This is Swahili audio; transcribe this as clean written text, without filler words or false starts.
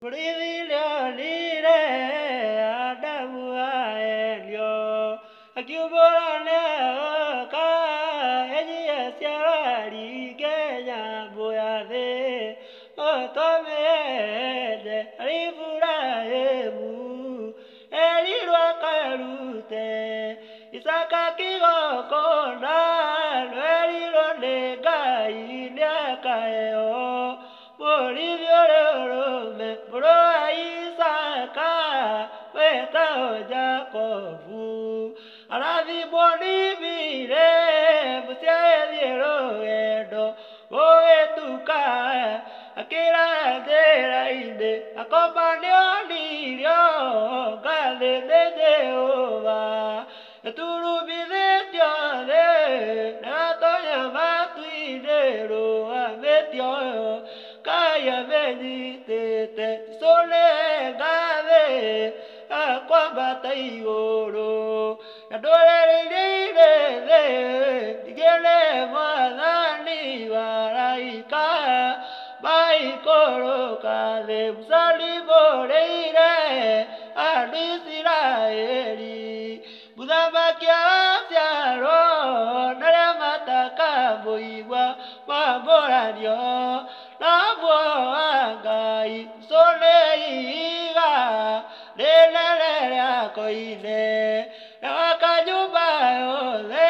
Purivilio lire adamua elio Akiuborane oka Eji esiarari Kenya boyade Otomede Rifura emu Elirwa karute Isaka kigo konda Lweriro negai Niakaeo Bolivio me bro Isaka Weta Jacobu Arabi Bolivire Musiero Edo Oetuka Akira de Raide Acompañó Lirio Gale de Ova Turubi de Tiode Natoya Matuidero Ametio Kaya meditete sole gave aqua bataioro adore le digele madani varaika bai koro kale usali boreire alisira eri budamakia siaro nare mataka boiwa maboradio Nabuagai soleiga lelele koine nakayuba ole